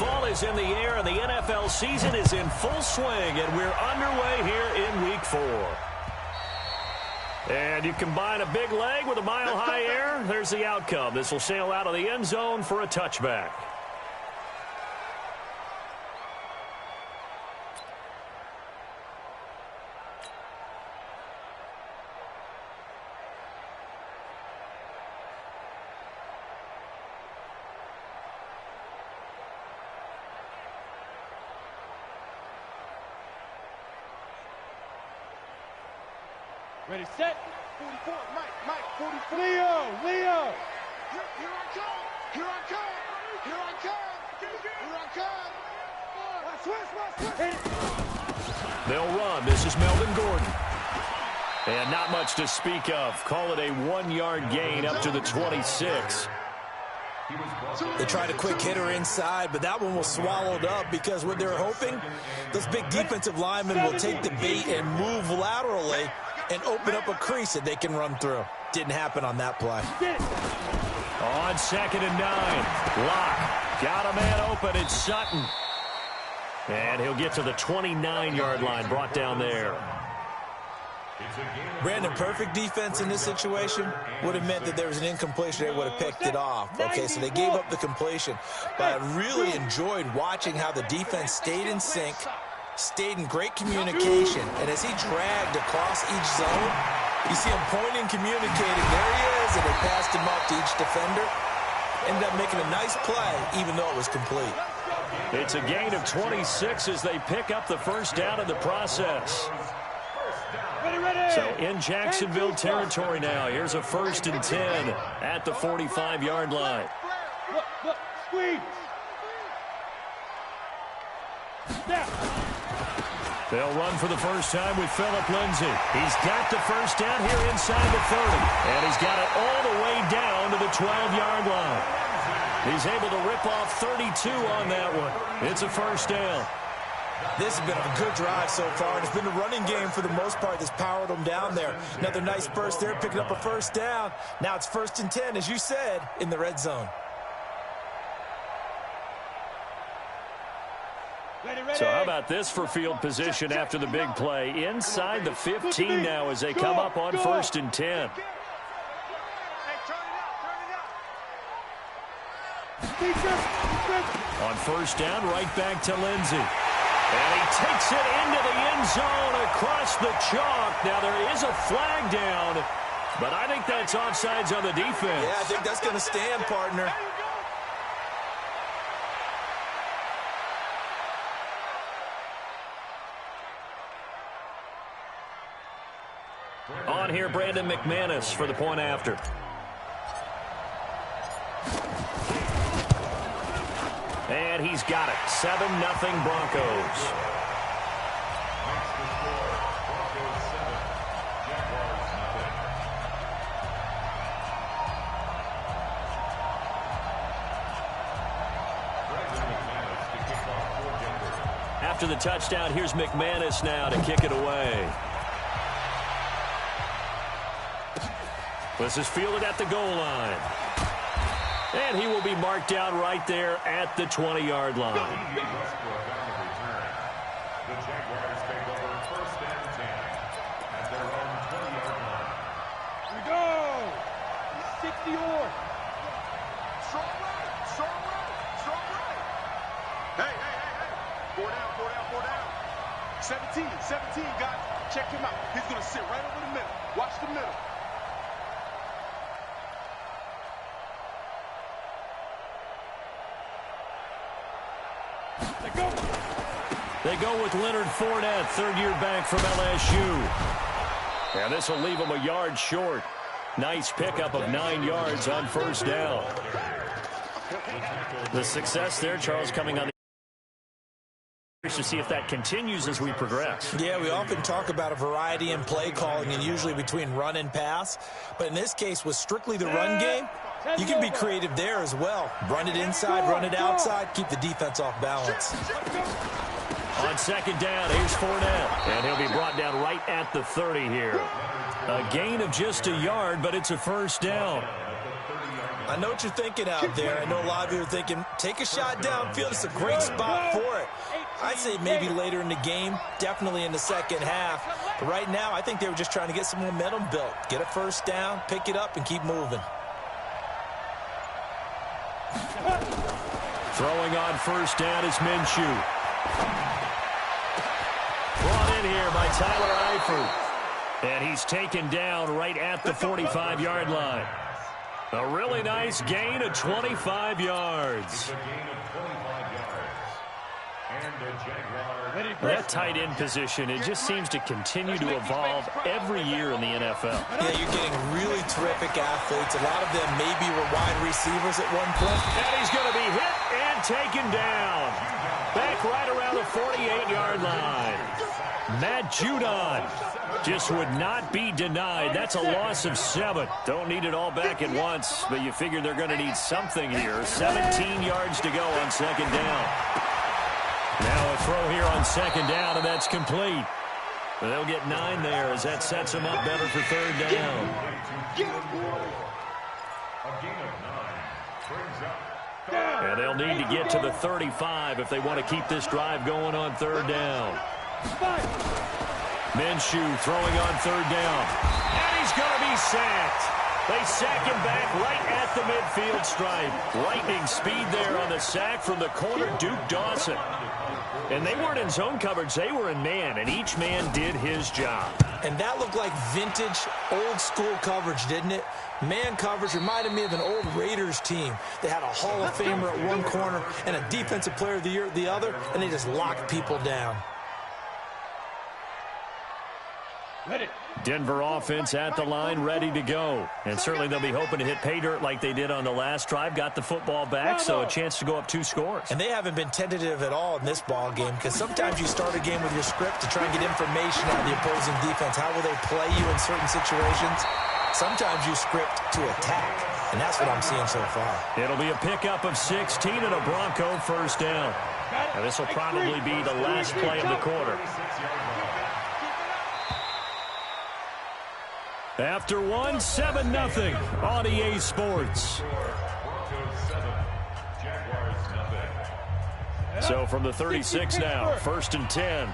Fall is in the air, and the NFL season is in full swing, and we're underway here in Week 4. And you combine a big leg with a mile-high air, there's the outcome. This will sail out of the end zone for a touchback. Ready, set. 44, Mike, 44. Leo. Here I come. Here I come. They'll run. This is Melvin Gordon. And not much to speak of. Call it a 1-yard gain up to the 26. They tried a quick hitter inside, but that one was swallowed up because what they're hoping, those big defensive linemen will take the bait and move laterally and open up a crease that they can run through. Didn't happen on that play. On 2nd and 9. Locke got a man open. It's Sutton. And he'll get to the 29-yard line, brought down there. Brandon, perfect defense in this situation would have meant that there was an incompletion. They would have picked it off. Okay, so they gave up the completion. But I really enjoyed watching how the defense stayed in sync, stayed in great communication, and as he dragged across each zone, you see him pointing, communicating. There he is, and they passed him up to each defender. Ended up making a nice play, even though it was complete. It's a gain of 26 as they pick up the first down in the process. So in Jacksonville territory now. Here's a 1st and 10 at the 45-yard line. Look, squeeze. They'll run for the first time with Phillip Lindsay. He's got the first down here inside the 30. And he's got it all the way down to the 12-yard line. He's able to rip off 32 on that one. It's a first down. This has been a good drive so far, and it's been the running game for the most part that's powered them down there. Another nice burst there, picking up a first down. Now it's 1st and 10, as you said, in the red zone. So how about this for field position after the big play? Inside the 15 now as they come up on 1st and 10. On first down, right back to Lindsay. And he takes it into the end zone across the chalk. Now there is a flag down, but I think that's offsides on the defense. Yeah, I think that's going to stand, partner. On here, Brandon McManus for the point after. And he's got it. 7-0 Broncos. After the touchdown, here's McManus now to kick it away. This is fielded at the goal line. And he will be marked down right there at the 20-yard line. The Jaguars take over 1st and 10 at their own 20-yard line. Here we go. 60 or. Strong right. Hey. 4 down. 17, guys. Check him out. He's going to sit right over the middle. Watch the middle. They go with Leonard Fournette, 3rd-year back from LSU. And this will leave him a yard short. Nice pickup of 9 yards on first down. The success there, Charles, coming on the to see if that continues as we progress. Yeah, we often talk about a variety in play calling and usually between run and pass. But in this case, with strictly the run game, you can be creative there as well. Run it inside, run it outside, keep the defense off balance. On 2nd down, here's Fournette. And he'll be brought down right at the 30 here. A gain of just a yard, but it's a first down. I know what you're thinking out there. I know a lot of you are thinking, take a shot downfield. It's a great spot for it. I'd say maybe later in the game, definitely in the second half. But right now, I think they were just trying to get some momentum built. Get a first down, pick it up, and keep moving. Throwing on first down is Minshew. Brought in here by Tyler Eifert. And he's taken down right at the 45-yard line. A really nice gain of 25 yards. That tight end position, it just seems to continue to evolve every year in the NFL. Yeah, you're getting really terrific athletes. A lot of them maybe were wide receivers at one point. And he's going to be hit and taken down. Back right around the 48-yard line. Matt Judon just would not be denied. That's a loss of 7. Don't need it all back at once, but you figure they're going to need something here. 17 yards to go on second down. Now a throw here on second down, and that's complete. They'll get 9 there as that sets them up better for third down. And they'll need to get to the 35 if they want to keep this drive going on third down. Minshew throwing on third down. And he's going to be sacked. They sack him back right at the midfield stripe. Lightning speed there on the sack from the corner, Duke Dawson. And they weren't in zone coverage. They were in man, and each man did his job. And that looked like vintage, old-school coverage, didn't it? Man coverage reminded me of an old Raiders team. They had a Hall of Famer at one corner and a Defensive Player of the Year at the other, and they just locked people down. Denver offense at the line, ready to go. And certainly they'll be hoping to hit pay dirt like they did on the last drive. Got the football back, so a chance to go up 2 scores. And they haven't been tentative at all in this ball game, because sometimes you start a game with your script to try and get information out of the opposing defense. How will they play you in certain situations? Sometimes you script to attack, and that's what I'm seeing so far. It'll be a pickup of 16 and a Bronco first down. Now this will probably be the last play of the quarter. After 1, 7-0 on EA Sports. So from the 36 now, 1st and 10.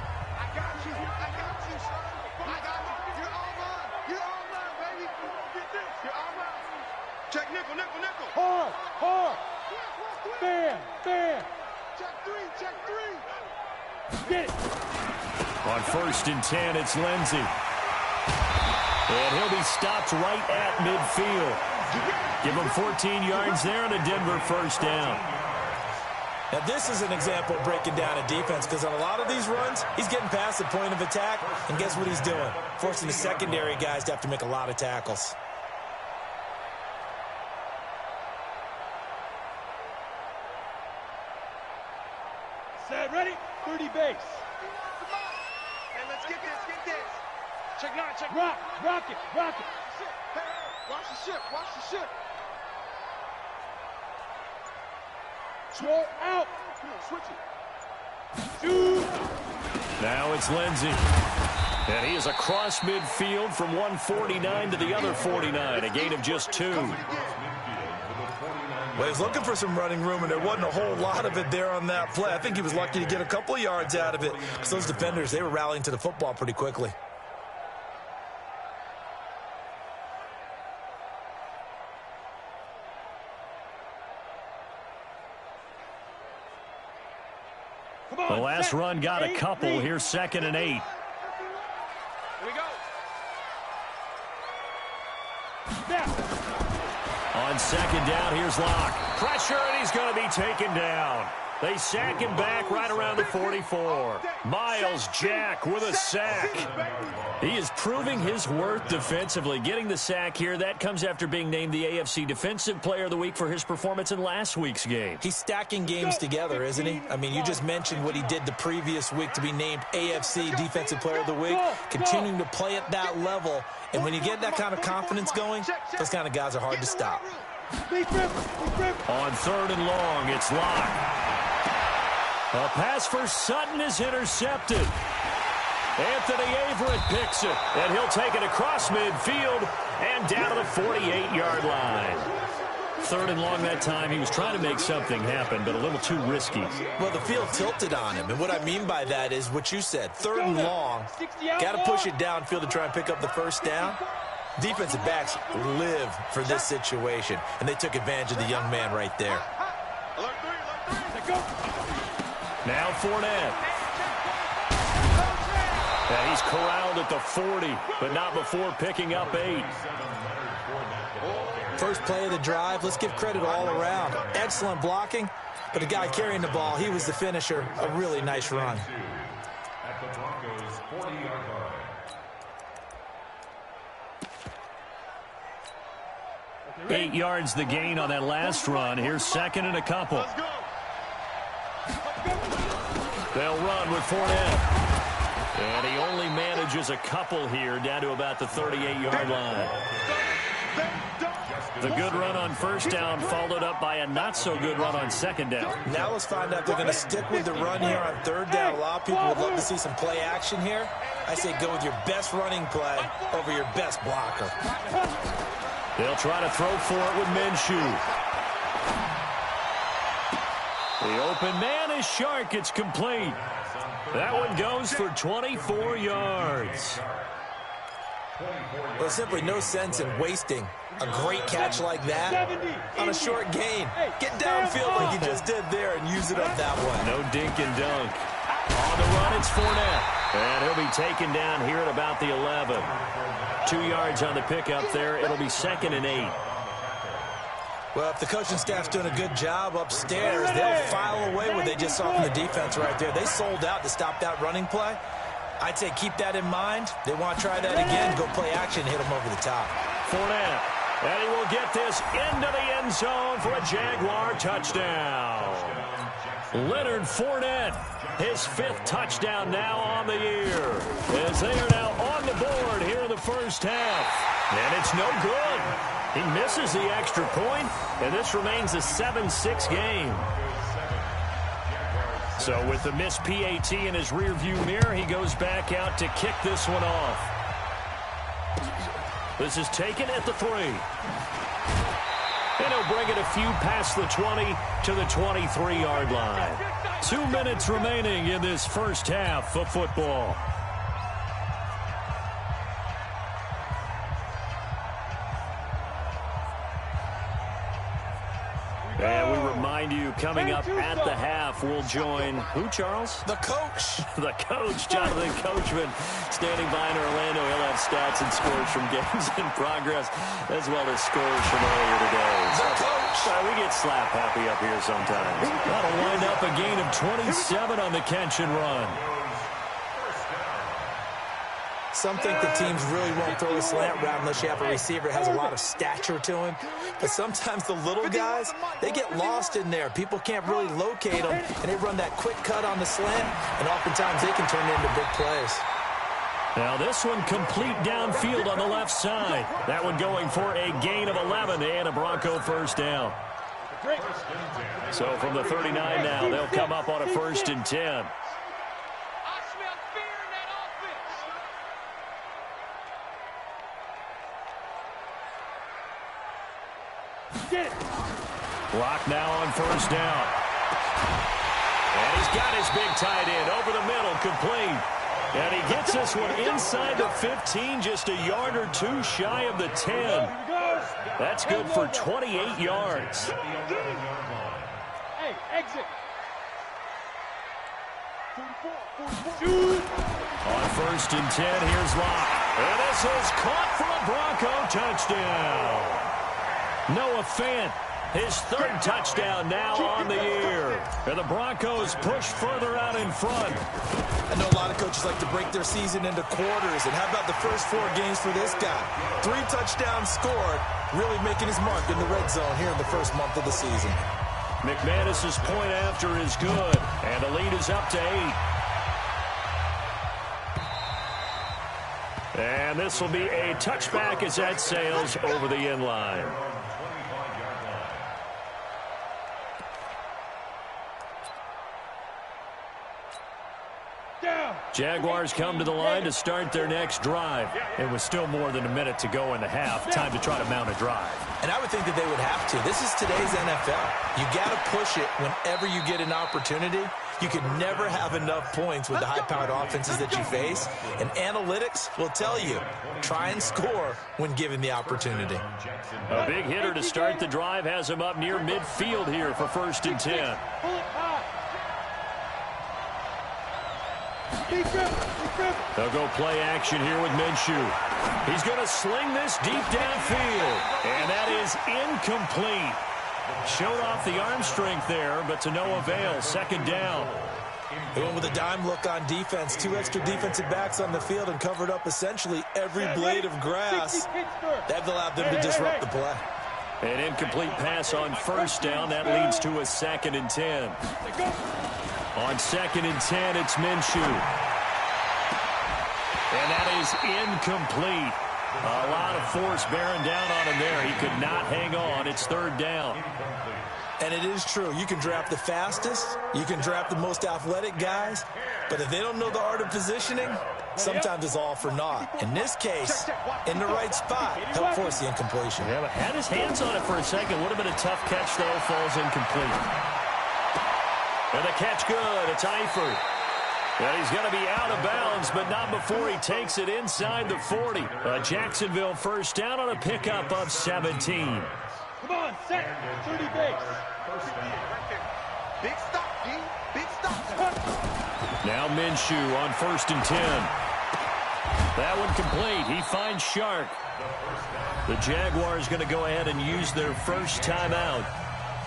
Check nickel, nickel, nickel. Hard, hard. Bam, bam. Check 3. Get it. On 1st and 10, it's Lindsey. And he'll be stopped right at midfield. Give him 14 yards there and a Denver first down. Now, this is an example of breaking down a defense, because on a lot of these runs, he's getting past the point of attack, and guess what he's doing? Forcing the secondary guys to have to make a lot of tackles. Set, ready? 30 base. Hey, let's get this, get this. Check 9, check 9. Rock it, rock it. Hey, watch the ship, watch the ship. Short out. Come on, switch it. Shoot. Now it's Lindsey. And he is across midfield from 149 to the other 49. A gain of just 2. Well, he was looking for some running room, and there wasn't a whole lot of it there on that play. I think he was lucky to get a couple of yards out of it, because those defenders, they were rallying to the football pretty quickly. The last run got a couple. Here's 2nd and 8. Here we go. On 2nd down, here's Locke. Pressure, and he's going to be taken down. They sack him back right around the 44. Miles Jack with a sack. He is proving his worth defensively. Getting the sack here, that comes after being named the AFC Defensive Player of the Week for his performance in last week's game. He's stacking games together, isn't he? I mean, you just mentioned what he did the previous week to be named AFC Defensive Player of the Week, continuing to play at that level. And when you get that kind of confidence going, those kind of guys are hard to stop. On 3rd and long, it's Locke. A pass for Sutton is intercepted. Anthony Averett picks it, and he'll take it across midfield and down to the 48-yard line. 3rd and long that time. He was trying to make something happen, but a little too risky. Well, the field tilted on him, and what I mean by that is what you said. 3rd and long, got to push it downfield to try and pick up the first down. Defensive backs live for this situation, and they took advantage of the young man right there. Now Fournette. And he's corralled at the 40, but not before picking up 8. First play of the drive, let's give credit all around. Excellent blocking, but the guy carrying the ball, he was the finisher. A really nice run. At the Broncos' 40-yard line. 8 yards the gain on that last run. Here's 2nd and a couple. They'll run with Fournette. And he only manages a couple here down to about the 38-yard line. The good run on 1st down followed up by a not-so-good run on 2nd down. Now let's find out if they're going to stick with the run here on 3rd down. A lot of people would love to see some play action here. I say go with your best running play over your best blocker. They'll try to throw for it with Minshew. The open man is Shark. It's complete. That one goes for 24 yards. There's simply no sense in wasting a great catch like that on a short gain. Get downfield like you just did there and use it up that way. No dink and dunk. On the run, it's Fournette. And he'll be taken down here at about the 11. 2 yards on the pickup there. It'll be 2nd and 8. Well, if the coaching staff's doing a good job upstairs, they'll file away what they just saw from the defense right there. They sold out to stop that running play. I'd say keep that in mind. They want to try that again, go play action, hit them over the top. Fournette, and he will get this into the end zone for a Jaguar touchdown. Leonard Fournette, his 5th touchdown now on the year, as they are now on the board here in the first half. And it's no good. He misses the extra point, and this remains a 7-6 game. So with the missed PAT in his rearview mirror, he goes back out to kick this one off. This is taken at the 3. And he'll bring it a few past the 20 to the 23-yard line. 2 minutes remaining in this first half of football. And we remind you, coming up at the half, we'll join who, Charles? The coach. The coach, Jonathan Coachman, standing by in Orlando. He'll have stats and scores from games in progress, as well as scores from earlier today. The coach. We get slap happy up here sometimes. That'll wind up a gain of 27 on the catch and run. Some think the teams really won't throw a slant route unless you have a receiver that has a lot of stature to him. But sometimes the little guys, they get lost in there. People can't really locate them, and they run that quick cut on the slant, and oftentimes they can turn it into big plays. Now this one complete downfield on the left side. That one going for a gain of 11 and a Bronco first down. So from the 39 now, they'll come up on a 1st and 10. Block now on 1st down. And he's got his big tight end over the middle, complete. And he gets this one inside the 15, just a yard or 2 shy of the 10. That's good for 28 yards. Hey, exit. On 1st and 10, here's Locke. And this is caught for a Bronco touchdown. Noah Fant, his 3rd touchdown now on the year. And the Broncos push further out in front. I know a lot of coaches like to break their season into quarters. And how about the first 4 games for this guy? 3 touchdowns scored, really making his mark in the red zone here in the first month of the season. McManus's point after is good. And the lead is up to 8. And this will be a touchback as that sails over the end line. Jaguars come to the line to start their next drive. It was still more than a minute to go in the half. Time to try to mount a drive. And I would think that they would have to. This is today's NFL. You got to push it whenever you get an opportunity. You can never have enough points with the high-powered offenses that you face. And analytics will tell you, try and score when given the opportunity. A big hitter to start the drive has him up near midfield here for 1st and 10. They'll go play action here with Minshew. He's going to sling this deep downfield. And that is incomplete. Showed off the arm strength there, but to no avail. 2nd down. They went with a dime look on defense. 2 extra defensive backs on the field and covered up essentially every blade of grass. That allowed them to disrupt the play. An incomplete pass on 1st down. That leads to a 2nd and 10. On 2nd and 10, it's Minshew. And that is incomplete. A lot of force bearing down on him there. He could not hang on. It's 3rd down. And it is true. You can draft the fastest. You can draft the most athletic guys. But if they don't know the art of positioning, sometimes it's all for naught. In this case, in the right spot, helped force the incompletion. Yeah, but had his hands on it for a second. Would have been a tough catch, though. Falls incomplete. And the catch good. It's Eifert. And he's going to be out of bounds, but not before he takes it inside the 40. Jacksonville 1st down on a pickup of 17. Come on, set. 30 base. Big stop, D. Big stop. Now Minshew on 1st and 10. That one complete. He finds Shark. The Jaguars going to go ahead and use their first timeout,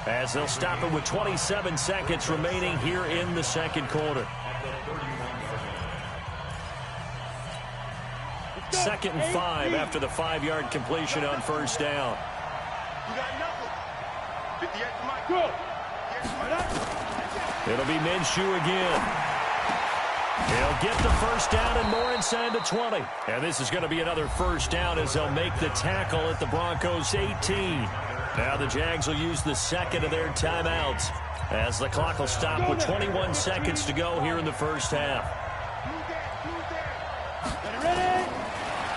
as they'll stop it with 27 seconds remaining here in the 2nd quarter. 2nd and 5 after the 5-yard completion on 1st down. You got nothing. 58 for Mike. Go. It'll be Minshew again. He'll get the 1st down and more inside the 20. And this is going to be another 1st down as they'll make the tackle at the Broncos 18. Now the Jags will use the 2nd of their timeouts, as the clock will stop with 21 seconds to go here in the 1st half.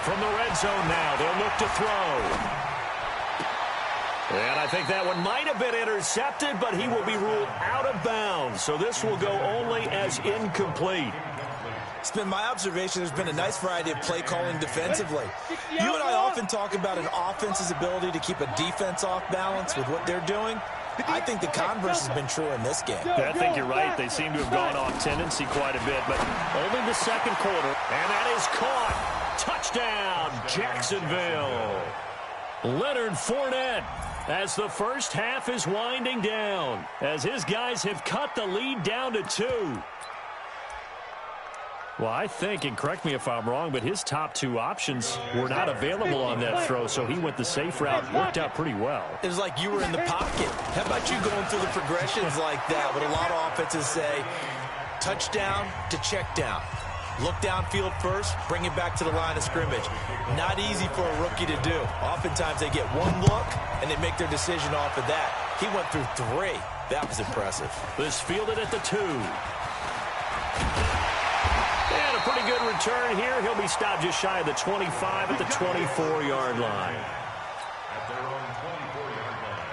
From the red zone now, they'll look to throw. And I think that one might have been intercepted, but he will be ruled out of bounds. So this will go only as incomplete. It's been my observation there's been a nice variety of play calling defensively. You and I often talk about an offense's ability to keep a defense off balance with what they're doing. I think the converse has been true in this game. I think you're right. They seem to have gone off tendency quite a bit, but only the 2nd quarter. And that is caught. Touchdown, Jacksonville. Leonard Fournette, as the 1st half is winding down, as his guys have cut the lead down to 2. Well, I think, and correct me if I'm wrong, but his top 2 options were not available on that throw, so he went the safe route. Worked out pretty well. It was like you were in the pocket. How about you going through the progressions like that? What a lot of offenses say, touchdown to check down. Look downfield first, bring it back to the line of scrimmage. Not easy for a rookie to do. Oftentimes they get one look, and they make their decision off of that. He went through 3. That was impressive. This fielded at the 2. And a pretty good return here. He'll be stopped just shy of the 25 at the 24-yard line. At their own 24-yard line.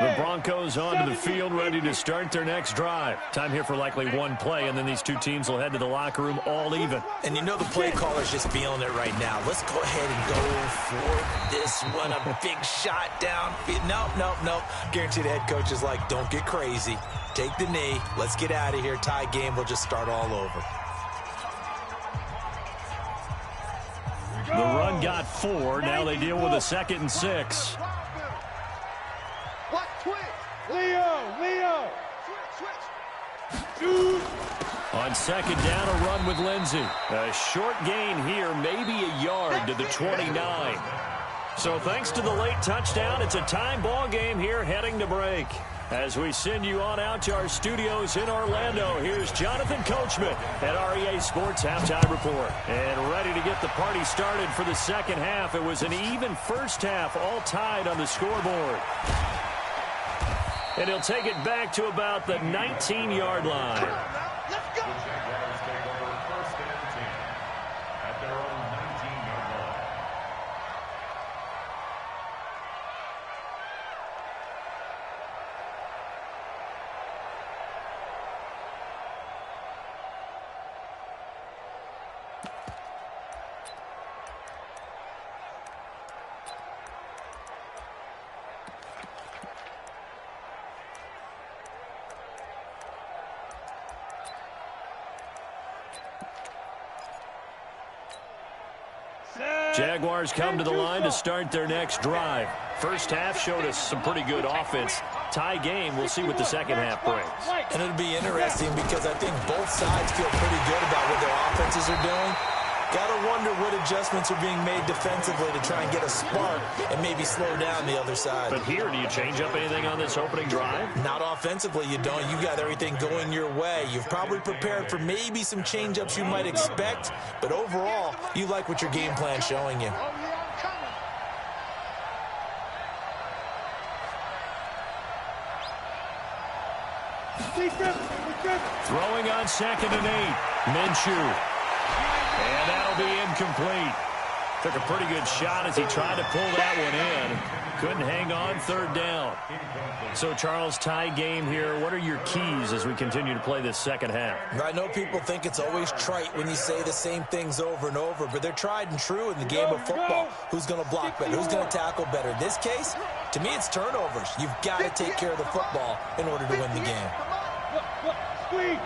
The Broncos onto the field, ready to start their next drive. Time here for likely one play, and then these two teams will head to the locker room all even. And you know the play caller's just feeling it right now. Let's go ahead and go for this one. A big shot down. Nope. Guarantee the head coach is like, don't get crazy. Take the knee. Let's get out of here. Tie game. We'll just start all over. The run got 4. Now they deal with a 2nd and 6. Leo. On 2nd down, a run with Lindsey. A short gain here, maybe a yard to the 29. So thanks to the late touchdown, it's a time ball game here heading to break. As we send you on out to our studios in Orlando, here's Jonathan Coachman at REA Sports Halftime Report. And ready to get the party started for the second half. It was an even first half, all tied on the scoreboard. And he'll take it back to about the 19-yard line. Let's go. The Jaguars take over 1st and 10 at their own 19-yard line. Jaguars come to the line to start their next drive. First half showed us some pretty good offense. Tie game, we'll see what the second half brings. And it'll be interesting because I think both sides feel pretty good about what their offenses are doing. Gotta wonder what adjustments are being made defensively to try and get a spark and maybe slow down the other side. But here, do you change up anything on this opening drive? Not offensively, you don't. You got everything going your way. You've probably prepared for maybe some change-ups you might expect, but overall, you like what your game plan's showing you. Throwing on 2nd and 8. Minshew. And that'll be incomplete. Took a pretty good shot as he tried to pull that one in. Couldn't hang on 3rd down. So, Charles, tie game here. What are your keys as we continue to play this second half? I know people think it's always trite when you say the same things over and over, but they're tried and true in the game of football. Who's going to block better? Who's going to tackle better? In this case, to me, it's turnovers. You've got to take care of the football in order to win the game. Squeeze.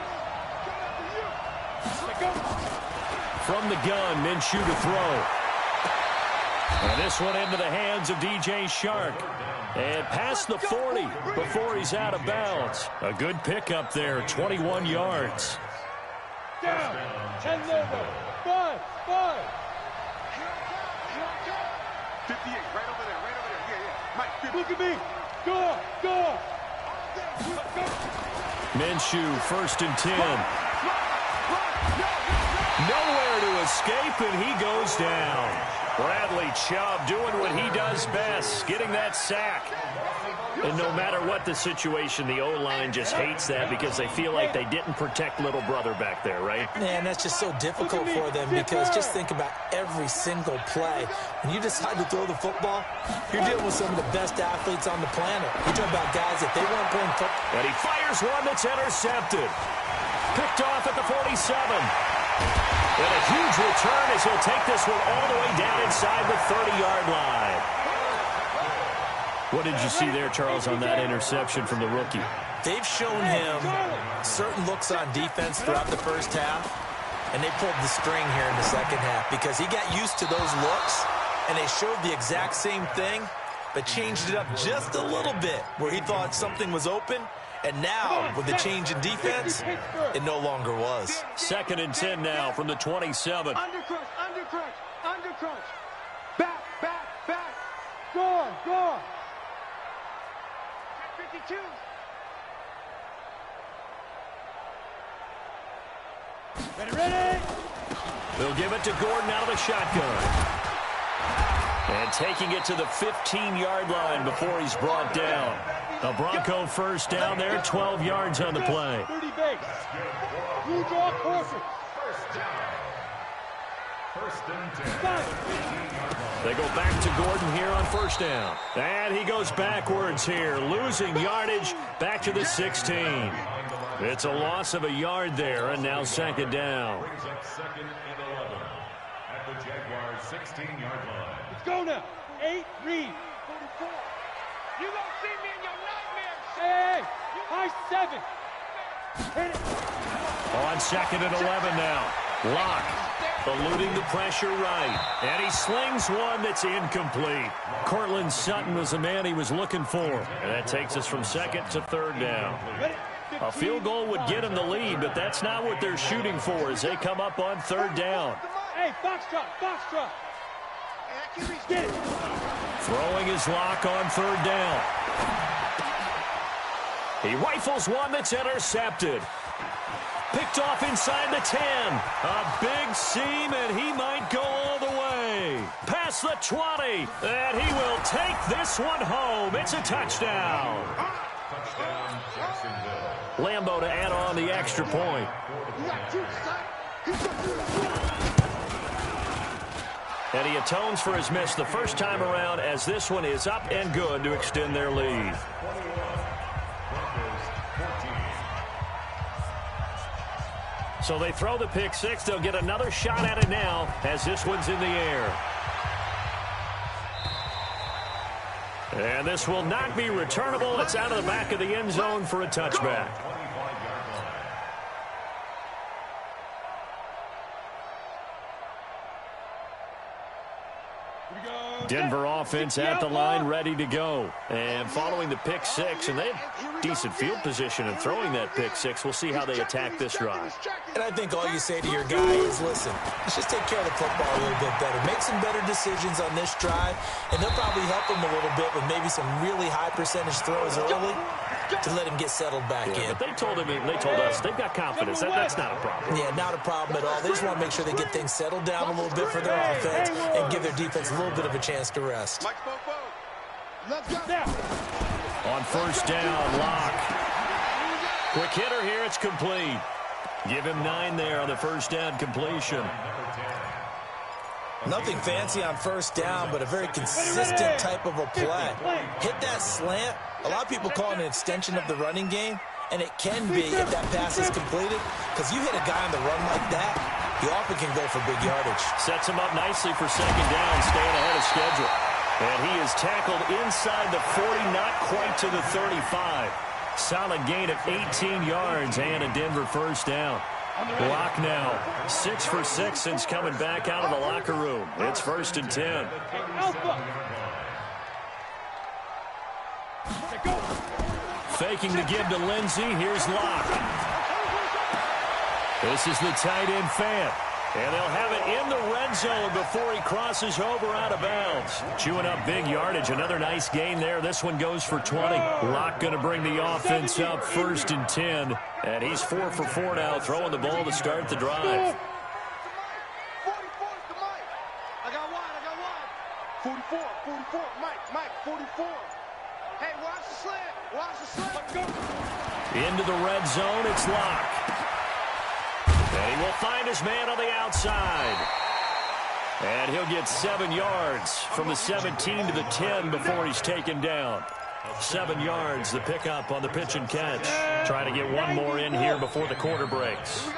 From the gun, Minshew to throw. And this one into the hands of DJ Shark. And past the 40 before he's out of bounds. A good pickup there, 21 yards. Down. 10 over. 5. 58, right over there. Yeah. Mike, 50. Look at me. Go. Minshew, 1st and 10. Nowhere to escape, and he goes down. Bradley Chubb doing what he does best, getting that sack. And no matter what the situation, the O-line just hates that because they feel like they didn't protect little brother back there, right? Man, that's just so difficult for them because just think about every single play. When you decide to throw the football, you're dealing with some of the best athletes on the planet. You're talking about guys that they weren't playing football. And he fires one that's intercepted. Picked off at the 47. And a huge return as he'll take this one all the way down inside the 30-yard line. What did you see there, Charles, on that interception from the rookie? They've shown him certain looks on defense throughout the first half, and they pulled the string here in the second half because he got used to those looks, and they showed the exact same thing, but changed it up just a little bit where he thought something was open. And now, with the change in defense, it no longer was. 2nd and 10 now from the 27. Undercrunch. Back. Go. 52. Ready. They'll give it to Gordon out of the shotgun. And taking it to the 15-yard line before he's brought down. A Bronco 1st down there, 12 yards on the play. 30 base. You draw courses. 1st and 10. They go back to Gordon here on 1st down. And he goes backwards here, losing yardage back to the 16. It's a loss of a yard there, and now 2nd down. Brings up 2nd and 11 at the Jaguars' 16-yard line. Let's go now. 8, read. 44. You gonna see me in your nightmares. Hey, high 7. Hit it. On 2nd and 11 now. Lock, eluding the pressure right. And he slings one that's incomplete. Cortland Sutton was the man he was looking for. And that takes us from 2nd to 3rd down. A field goal would get him the lead, but that's not what they're shooting for as they come up on 3rd down. Hey, box drop. Get it. Throwing his lock on 3rd down. He rifles one that's intercepted. Picked off inside the 10. A big seam, and he might go all the way. Past the 20, and he will take this one home. It's a touchdown. Touchdown, Jacksonville. Lambo to add on the extra point. And he atones for his miss the first time around, as this one is up and good to extend their lead. So they throw the pick six. They'll get another shot at it now as this one's in the air. And this will not be returnable. It's out of the back of the end zone for a touchback. Denver offense at the line, ready to go. And following the pick six, and they have decent field position in throwing that pick six. We'll see how they attack this drive. And I think all you say to your guy is, listen, let's just take care of the football a little bit better. Make some better decisions on this drive, and they'll probably help him a little bit with maybe some really high percentage throws early to let him get settled back in. But they told us they've got confidence. That's not a problem. Yeah, not a problem at all. They just want to make sure they get things settled down a little bit for their offense and give their defense a little bit of a chance to rest. On first down, Locke. Quick hitter here, it's complete. Give him 9 there on the first down completion. Nothing fancy on first down, but a very consistent type of a play. Hit that slant. A lot of people call it an extension of the running game, and it can be if that pass is completed, because you hit a guy on the run like that, he often can go for big yardage. Sets him up nicely for second down, staying ahead of schedule. And he is tackled inside the 40, not quite to the 35. Solid gain of 18 yards and a Denver first down. Locke now 6 for 6 since coming back out of the locker room. It's 1st and 10. Faking the give to Lindsey. Here's Locke. This is the tight end fan. And they'll have it in the red zone before he crosses over out of bounds. Chewing up big yardage. Another nice gain there. This one goes for 20. Locke going to bring the offense up 1st and 10. And he's 4 for 4 now, throwing the ball to start the drive. 44, Mike, 44. Hey, watch the slant. Into the red zone, it's Locke. And he will find his man on the outside. And he'll get 7 yards from the 17 to the 10 before he's taken down. 7 yards, the pickup on the pitch and catch. Trying to get one more in here before the quarter breaks.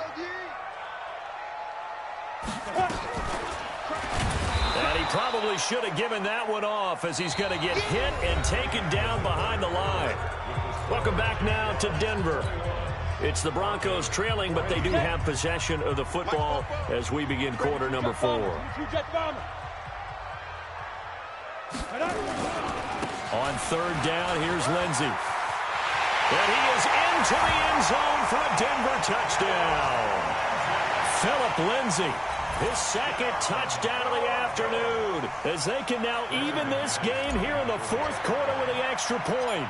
And he probably should have given that one off, as he's going to get hit and taken down behind the line. Welcome back now to Denver. It's the Broncos trailing, but they do have possession of the football as we begin quarter number 4. On third down, here's Lindsey. And he is into the end zone for a Denver touchdown. Philip Lindsey, his 2nd touchdown of the afternoon, as they can now even this game here in the 4th quarter with the extra point.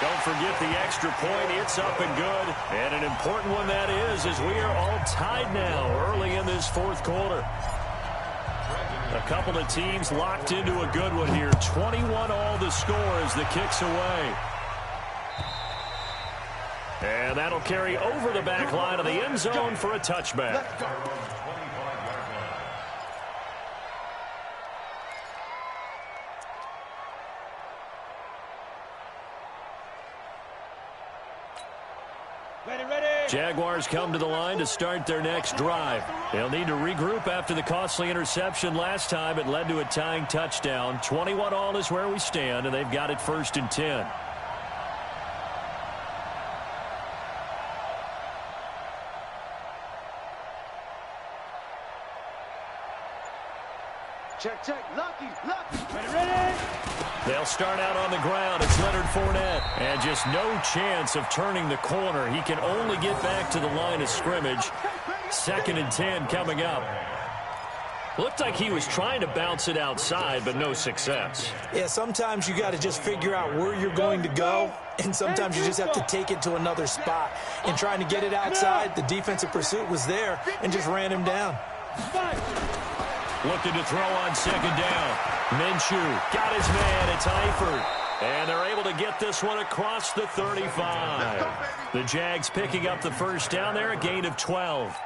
Don't forget the extra point. It's up and good. And an important one that is, as we are all tied now early in this 4th quarter. A couple of teams locked into a good one here. 21 all the score as the kick's away. And that'll carry over the back line of the end zone for a touchback. Jaguars come to the line to start their next drive. They'll need to regroup after the costly interception last time. It led to a tying touchdown. 21 all is where we stand, and they've got it 1st and 10. Check. Lucky. Ready. They'll start out on the ground. It's Leonard Fournette. And just no chance of turning the corner. He can only get back to the line of scrimmage. 2nd and 10 coming up. Looked like he was trying to bounce it outside, but no success. Yeah, sometimes you got to just figure out where you're going to go, and sometimes you just have to take it to another spot. And trying to get it outside, the defensive pursuit was there and just ran him down. Looking to throw on second down. Minshew got his man. It's Eifert. And they're able to get this one across the 35. The Jags picking up the first down there, a gain of 12.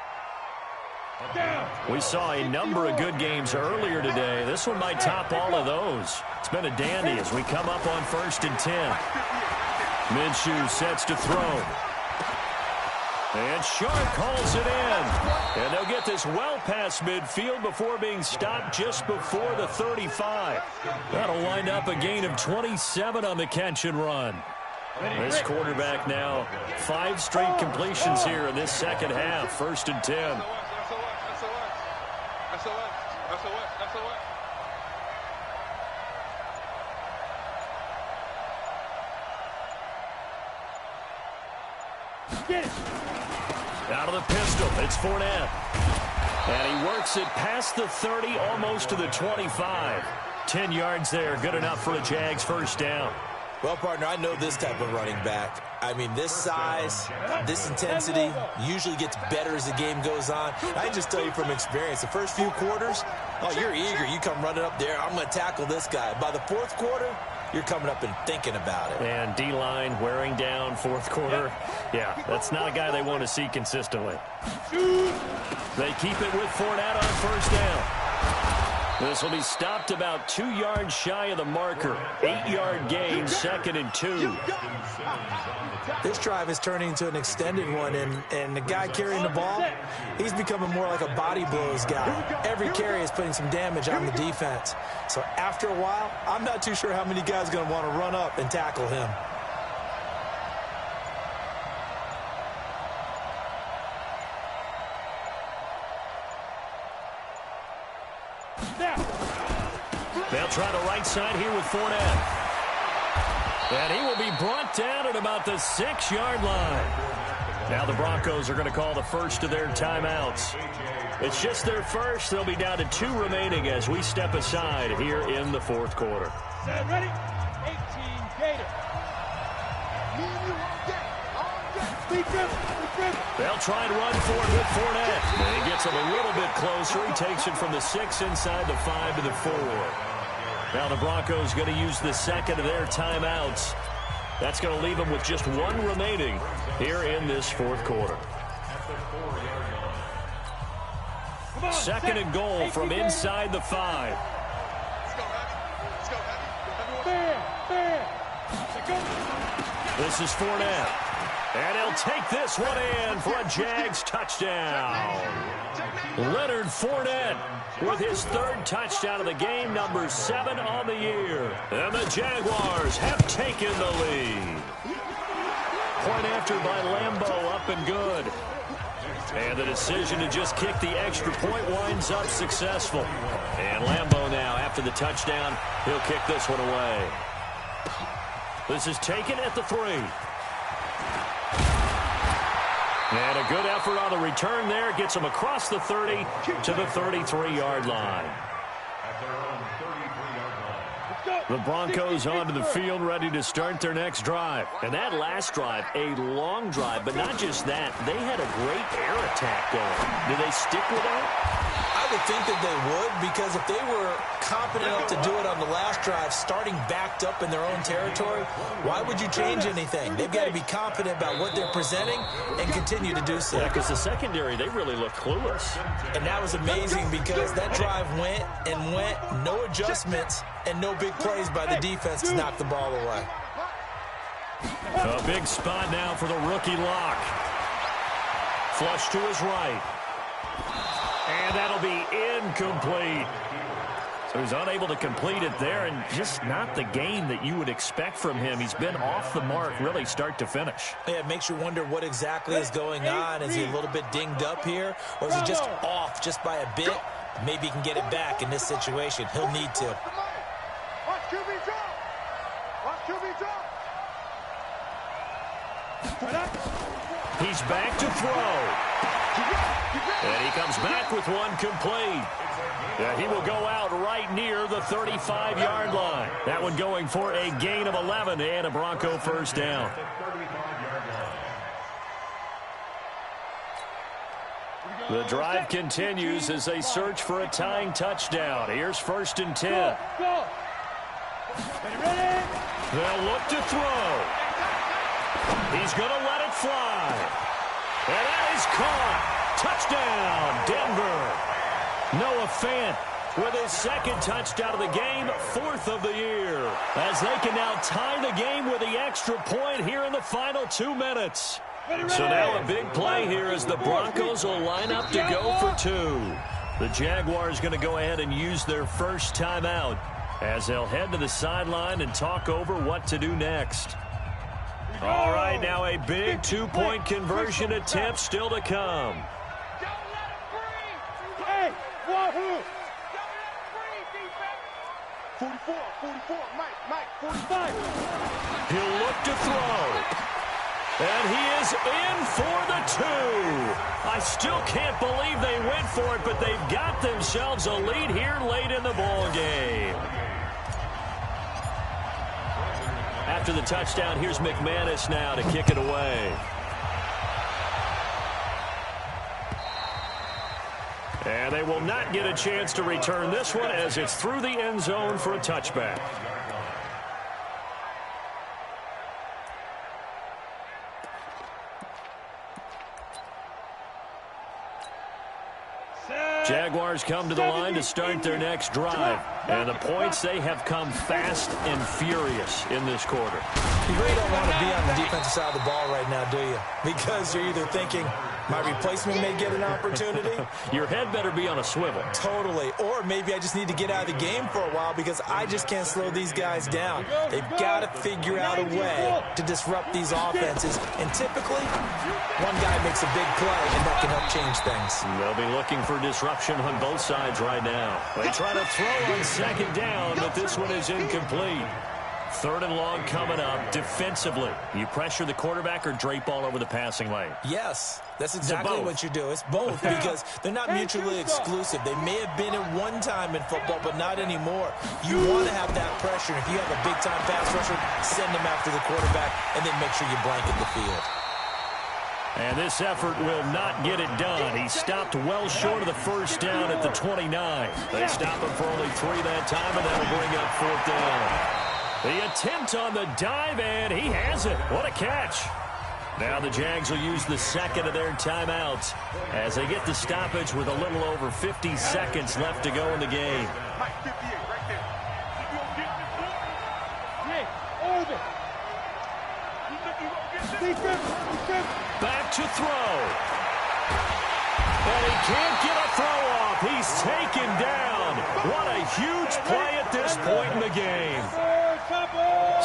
We saw a number of good games earlier today. This one might top all of those. It's been a dandy as we come up on 1st and 10. Minshew sets to throw. And Sharp calls it in. And they'll get this well past midfield before being stopped just before the 35. That'll wind up a gain of 27 on the catch and run. This quarterback now 5 straight completions here in this second half. 1st and 10. Get it. Out of the pistol, it's Fournette. And he works it past the 30, almost to the 25. 10 yards there, good enough for a Jags first down. Well, partner, I know this type of running back. I mean, this size, this intensity usually gets better as the game goes on. I can just tell you from experience, the first few quarters, oh, you're eager. You come running up there, I'm going to tackle this guy. By the 4th quarter, you're coming up and thinking about it. And D-line wearing down 4th quarter. Yeah, that's not a guy they want to see consistently. They keep it with Fournette on first down. This will be stopped about 2 yards shy of the marker. 8-yard gain, 2nd and 2. This drive is turning into an extended one, and the guy carrying the ball, he's becoming more like a body blows guy. Every carry is putting some damage on the defense. So after a while, I'm not too sure how many guys are going to want to run up and tackle him. They'll try the right side here with Fournette. And he will be brought down at about the 6-yard line. Now the Broncos are going to call the first of their timeouts. It's just their first. They'll be down to 2 remaining as we step aside here in the 4th quarter. Ready? 18 Gator. They'll try and run for it with Fournette. And he gets him a little bit closer. He takes it from the 6 inside the 5 to the 4. Now the Broncos going to use the second of their timeouts. That's going to leave them with just 1 remaining here in this 4th quarter. 2nd and goal from inside the 5. This is Fournette. And he'll take this one in for a Jags touchdown. Leonard Fournette with his 3rd touchdown of the game, number 7 on the year. And the Jaguars have taken the lead. Point after by Lambeau, up and good. And the decision to just kick the extra point winds up successful. And Lambeau now, after the touchdown, he'll kick this one away. This is taken at the 3. And a good effort on the return there. Gets him across the 30 to the 33-yard line. The Broncos onto the field, ready to start their next drive. And that last drive, a long drive, but not just that. They had a great air attack going. Do they stick with that? I would think that they would, because if they were competent enough to do it on the last drive, starting backed up in their own territory, why would you change anything? They've got to be confident about what they're presenting and continue to do so. Yeah, because the secondary, they really looked clueless. And that was amazing because that drive went and went, no adjustments, and no big plays by the defense to knock the ball away. A big spot now for the rookie Lock. Flush to his right. And that'll be incomplete. So he's unable to complete it there, and just not the game that you would expect from him. He's been off the mark really start to finish. Yeah, it makes you wonder what exactly is going on. Is he a little bit dinged up here, or is he just off just by a bit? Maybe he can get it back in this situation. He'll need to. Watch QB drop. Watch QB drop. He's back to throw. And he comes back with one complete. Yeah, he will go out right near the 35-yard line. That one going for a gain of 11 and a Bronco first down. The drive continues as they search for a tying touchdown. Here's 1st and 10. They'll look to throw. He's going to let it fly. And that is caught. Touchdown, Denver. Noah Fant with his 2nd touchdown of the game, 4th of the year, as they can now tie the game with the extra point here in the final 2 minutes. So now a big play here as the Broncos will line up to go for 2. The Jaguars going to go ahead and use their first timeout as they'll head to the sideline and talk over what to do next. All right, now a big 2-point conversion attempt still to come. 44, Mike, 45. He'll look to throw. And he is in for the 2. I still can't believe they went for it, but they've got themselves a lead here late in the ball game. After the touchdown, here's McManus now to kick it away. And they will not get a chance to return this one as it's through the end zone for a touchback. Jaguars come to the line to start their next drive. And the points, they have come fast and furious in this quarter. You really don't want to be on the defensive side of the ball right now, do you? Because you're either thinking, my replacement may get an opportunity. Your head better be on a swivel. Totally. Or maybe I just need to get out of the game for a while because I just can't slow these guys down. They've got to figure out a way to disrupt these offenses. And typically, one guy makes a big play, and that can help change things. They'll be looking for disruption on both sides right now. They try to throw on 2nd down, but this one is incomplete. 3rd and long coming up. Defensively, you pressure the quarterback or drape all over the passing lane? Yes, that's exactly what you do. It's both because they're not mutually exclusive. They may have been at one time in football, but not anymore. You want to have that pressure. If you have a big-time pass rusher, send him after the quarterback, and then make sure you blanket the field. And this effort will not get it done. He stopped well short of the first down at the 29. They stop him for only 3 that time, and that'll bring up 4th down. The attempt on the dive, and he has it. What a catch. Now the Jags will use the 2nd of their timeouts as they get the stoppage with a little over 50 seconds left to go in the game. Mike, 58, right there. Back to throw. And he can't get a throw off. He's taken down. What a huge play at this point in the game.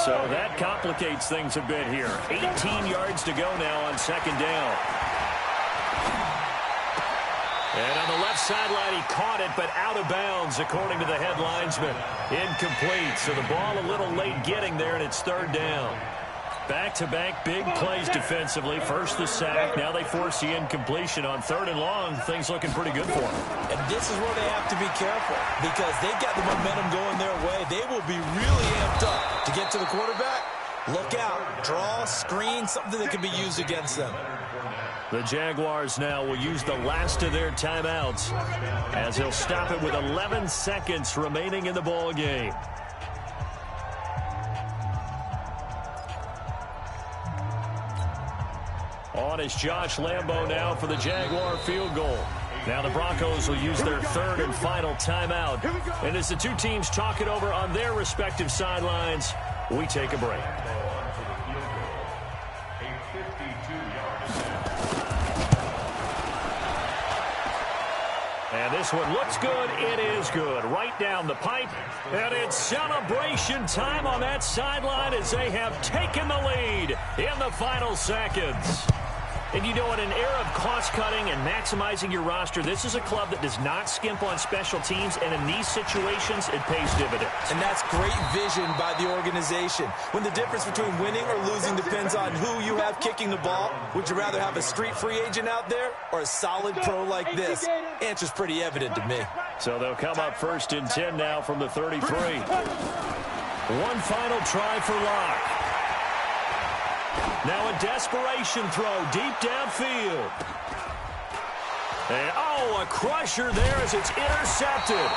So that complicates things a bit here. 18 yards to go now on 2nd down. And on the left sideline, he caught it, but out of bounds, according to the head linesman. Incomplete, so the ball a little late getting there, and it's 3rd down. Back-to-back big plays defensively. First the sack. Now they force the incompletion on 3rd and long. Things looking pretty good for them. And this is where they have to be careful because they've got the momentum going their way. They will be really amped up to get to the quarterback. Look out. Draw, screen, something that can be used against them. The Jaguars now will use the last of their timeouts as they'll stop it with 11 seconds remaining in the ball game. On is Josh Lambo now for the Jaguar field goal. Now the Broncos will use their 3rd and final timeout. And as the two teams talk it over on their respective sidelines, we take a break. And this one looks good. It is good. Right down the pipe. And it's celebration time on that sideline as they have taken the lead in the final seconds. And you know, in an era of cost-cutting and maximizing your roster, this is a club that does not skimp on special teams, and in these situations, it pays dividends. And that's great vision by the organization. When the difference between winning or losing depends on who you have kicking the ball, would you rather have a street free agent out there or a solid pro like this? Answer's pretty evident to me. So they'll come up 1st and 10 now from the 33. One final try for Locke. Now a desperation throw deep downfield. And, a crusher there as it's intercepted.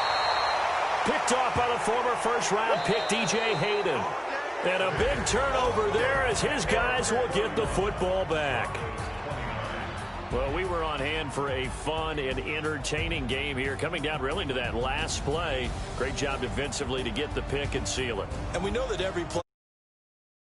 Picked off by the former first-round pick, D.J. Hayden. And a big turnover there as his guys will get the football back. Well, we were on hand for a fun and entertaining game here, coming down really to that last play. Great job defensively to get the pick and seal it. And we know that every play